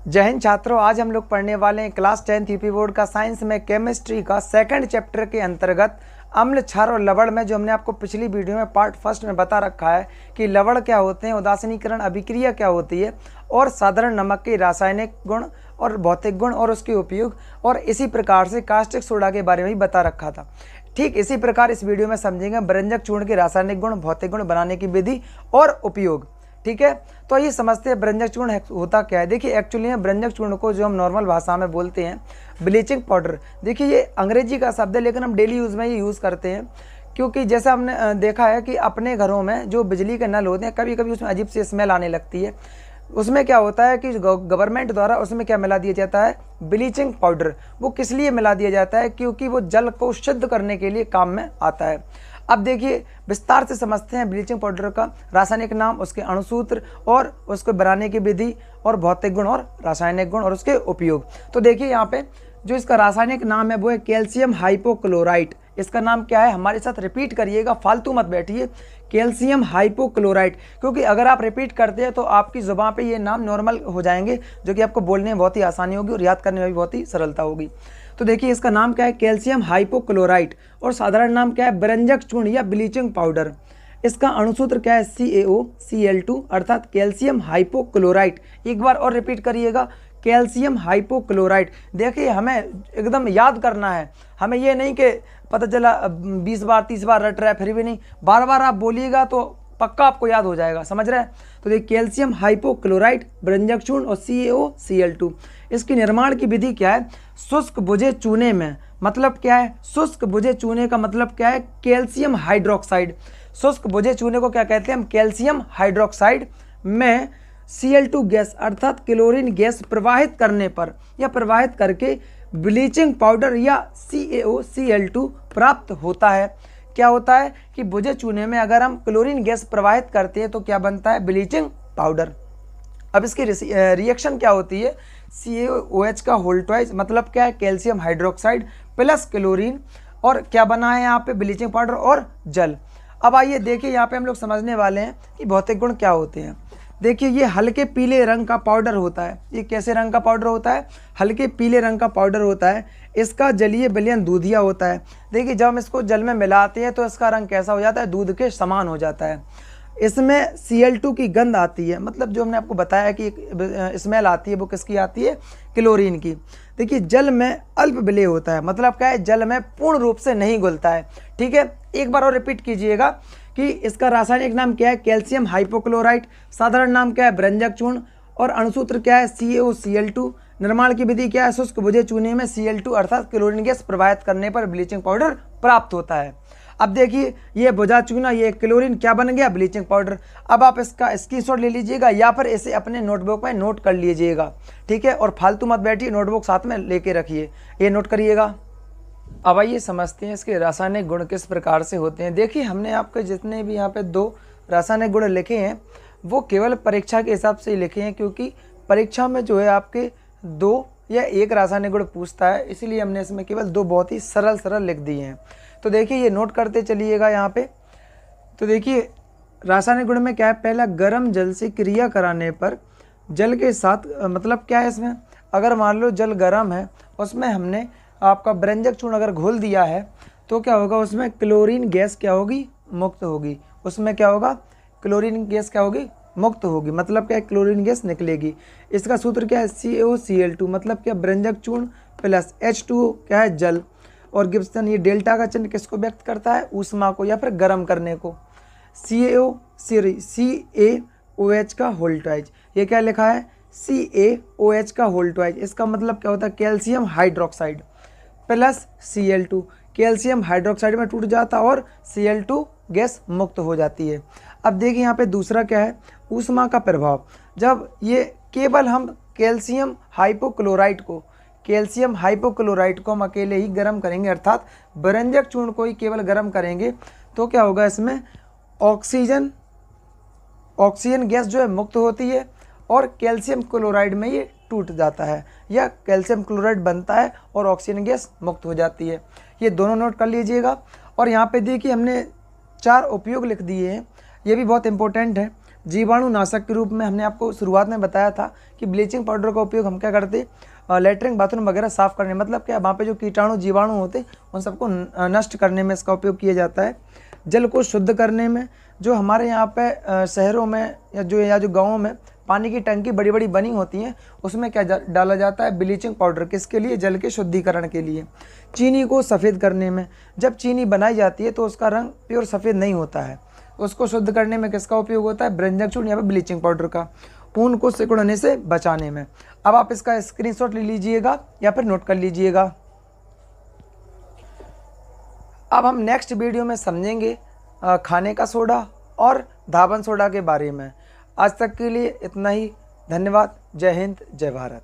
जय हिंद छात्रों, आज हम लोग पढ़ने वाले हैं क्लास 10 यूपी बोर्ड का साइंस में केमिस्ट्री का सेकंड चैप्टर के अंतर्गत अम्ल, क्षार और लवण में। जो हमने आपको पिछली वीडियो में पार्ट फर्स्ट में बता रखा है कि लवण क्या होते हैं, उदासीनीकरण अभिक्रिया क्या होती है और साधारण नमक के रासायनिक गुण और भौतिक गुण और उसके उपयोग, और इसी प्रकार से कास्टिक सोडा के बारे में भी बता रखा था। ठीक इसी प्रकार इस वीडियो में समझेंगे बृंजक चूर्ण के रासायनिक गुण, भौतिक गुण बनाने की विधि और उपयोग। ठीक है, तो ये समझते हैं बृंजक चूर्ण होता क्या है। देखिए एक्चुअली में बृंजक चूर्ण को जो हम नॉर्मल भाषा में बोलते हैं ब्लीचिंग पाउडर। देखिए ये अंग्रेजी का शब्द है लेकिन हम डेली यूज़ में ये यूज़ करते हैं, क्योंकि जैसा हमने देखा है कि अपने घरों में जो बिजली के नल होते हैं कभी कभी उसमें अजीब सी स्मेल आने लगती है। उसमें क्या होता है कि गवर्नमेंट द्वारा उसमें क्या मिला दिया जाता है, ब्लीचिंग पाउडर। वो किस लिए मिला दिया जाता है, क्योंकि वो जल को शुद्ध करने के लिए काम में आता है। अब देखिए विस्तार से समझते हैं ब्लीचिंग पाउडर का रासायनिक नाम, उसके अणुसूत्र और उसको बनाने की विधि और भौतिक गुण और रासायनिक गुण और उसके उपयोग। तो देखिए यहाँ पे जो इसका रासायनिक नाम है वो है कैल्शियम हाइपोक्लोराइट। इसका नाम क्या है, हमारे साथ रिपीट करिएगा, फालतू मत बैठिए। कैल्शियम हाइपोक्लोराइट, क्योंकि अगर आप रिपीट करते हैं तो आपकी ज़ुबान पे ये नाम नॉर्मल हो जाएंगे, जो कि आपको बोलने में बहुत ही आसानी होगी और याद करने में भी बहुत ही सरलता होगी। तो देखिए इसका नाम क्या है, कैल्शियम हाइपोक्लोराइट, और साधारण नाम क्या है, बृंजक चूर्ण या ब्लीचिंग पाउडर। इसका अणुसूत्र क्या है, CaOCl2 अर्थात कैल्शियम हाइपोक्लोराइट। एक बार और रिपीट करिएगा, कैल्शियम हाइपोक्लोराइट। देखिए हमें एकदम याद करना है, हमें ये नहीं कि पता चला 20 बार 30 बार रट रहा है फिर भी नहीं, बार बार आप बोलिएगा तो पक्का आपको याद हो जाएगा। समझ रहे हैं? तो देखिए कैल्शियम हाइपोक्लोराइट, बृंजक चूर्ण और CaOCl2। इसकी निर्माण की विधि क्या है, शुष्क बुझे चूने में। मतलब क्या है, शुष्क बुझे चूने का मतलब क्या है, कैल्शियम हाइड्रोक्साइड। शुष्क बुझे चूने को क्या कहते हैं हम, कैल्शियम हाइड्रोक्साइड में Cl2 गैस अर्थात क्लोरीन गैस प्रवाहित करने पर या प्रवाहित करके ब्लीचिंग पाउडर या CaOCl2 प्राप्त होता है। क्या होता है कि बुझे चूने में अगर हम क्लोरीन गैस प्रवाहित करते हैं तो क्या बनता है, ब्लीचिंग पाउडर। अब इसकी रिएक्शन क्या होती है, CaOH का होल ट्वाइस, मतलब क्या है, कैल्शियम हाइड्रोक्साइड प्लस क्लोरीन, और क्या बना है यहाँ पे, ब्लीचिंग पाउडर और जल। अब आइए देखिए यहाँ पे हम लोग समझने वाले हैं कि भौतिक गुण क्या होते हैं। देखिए ये हल्के पीले रंग का पाउडर होता है। ये कैसे रंग का पाउडर होता है, हल्के पीले रंग का पाउडर होता है। इसका जलीय विलयन दूधिया होता है। देखिए जब हम इसको जल में मिलाते हैं तो इसका रंग कैसा हो जाता है, दूध के समान हो जाता है। इसमें Cl2 की गंध आती है, मतलब जो हमने आपको बताया कि एक स्मेल आती है वो किसकी आती है, क्लोरीन की। देखिए जल में अल्प विलय होता है, मतलब क्या है, जल में पूर्ण रूप से नहीं घुलता है। ठीक है, एक बार और रिपीट कीजिएगा कि इसका रासायनिक नाम क्या है, कैल्शियम हाइपोक्लोराइट, साधारण नाम क्या है, बृंजक चूर्ण, और अणुसूत्र क्या है, CaOCl2। निर्माण की विधि क्या है, शुष्क बुझे चूने में Cl2 अर्थात क्लोरीन गैस प्रवाहित करने पर ब्लीचिंग पाउडर प्राप्त होता है। अब देखिए ये बुझा चूना, ये क्लोरीन क्या बन गया, ब्लीचिंग पाउडर। अब आप इसका स्क्रीनशॉट ले लीजिएगा या फिर इसे अपने नोटबुक में नोट कर लीजिएगा। ठीक है, और फालतू मत बैठिए, नोटबुक साथ में लेके रखिए, ये नोट करिएगा। अब आइए समझते हैं इसके रासायनिक गुण किस प्रकार से होते हैं। देखिए हमने आपके जितने भी यहाँ पे 2 रासायनिक गुण लिखे हैं वो केवल परीक्षा के हिसाब से ही लिखे हैं, क्योंकि परीक्षा में जो है आपके 2 या 1 रासायनिक गुण पूछता है, इसीलिए हमने इसमें केवल 2 बहुत ही सरल लिख दिए हैं। तो देखिए ये नोट करते चलिएगा यहाँ पे। तो देखिए रासायनिक गुण में क्या है, पहला गर्म जल से क्रिया कराने पर जल के साथ, मतलब क्या है इसमें, अगर मान लो जल गर्म है उसमें हमने आपका बृंजक चूर्ण अगर घोल दिया है तो क्या होगा, उसमें क्लोरीन गैस क्या होगी, मुक्त होगी। उसमें क्या होगा, क्लोरीन गैस क्या होगी, मुक्त होगी, मतलब क्या है, क्लोरीन गैस निकलेगी। इसका सूत्र क्या है, CaOCl2, मतलब क्या, बृंजक चूर्ण प्लस H2O क्या है, जल, और गिब्सन ये डेल्टा का चिन्ह किसको व्यक्त करता है, ऊष्मा को या फिर गर्म करने को। CaOH का होल ट्वाइस, ये क्या लिखा है, CaOH का होल ट्वाइस। इसका मतलब क्या होता है, calcium hydroxide plus Cl2, calcium hydroxide में टूट जाता और Cl2 गैस मुक्त हो जाती है। अब देखिए यहाँ पे दूसरा क्या है, ऊष्मा का प्रभाव। जब ये केवल हम कैल्शियम हाइपोक्लोराइट को हम अकेले ही गर्म करेंगे, अर्थात बृंजक चूर्ण को ही केवल गर्म करेंगे, तो क्या होगा, इसमें ऑक्सीजन गैस जो है मुक्त होती है और कैल्शियम क्लोराइड में ये टूट जाता है या कैल्शियम क्लोराइड बनता है और ऑक्सीजन गैस मुक्त हो जाती है। ये दोनों नोट कर लीजिएगा। और यहाँ पे देखिए हमने 4 उपयोग लिख दिए हैं, ये भी बहुत इंपॉर्टेंट है। जीवाणुनाशक के रूप में हमने आपको शुरुआत में बताया था कि ब्लीचिंग पाउडर का उपयोग हम क्या करते, लेटरिन बाथरूम वगैरह साफ़ करने, मतलब क्या वहाँ पे जो कीटाणु जीवाणु होते उन सबको नष्ट करने में इसका उपयोग किया जाता है। जल को शुद्ध करने में, जो हमारे यहाँ पे शहरों में या जो गाँवों में पानी की टंकी बड़ी बड़ी बनी होती हैं, उसमें क्या डाला जाता है, ब्लीचिंग पाउडर। किसके लिए? जल के शुद्धिकरण के लिए। चीनी को सफ़ेद करने में, जब चीनी बनाई जाती है तो उसका रंग प्योर सफ़ेद नहीं होता है, उसको शुद्ध करने में किसका उपयोग होता है? ब्रंजक चूर्ण या फिर ब्लीचिंग पाउडर का। ऊन को सिकुड़ने से बचाने में। अब आप इसका स्क्रीनशॉट ले लीजिएगा या फिर नोट कर लीजिएगा। अब हम नेक्स्ट वीडियो में समझेंगे खाने का सोडा और धावन सोडा के बारे में। आज तक के लिए इतना ही। धन्यवाद। जय हिंद, जय भारत।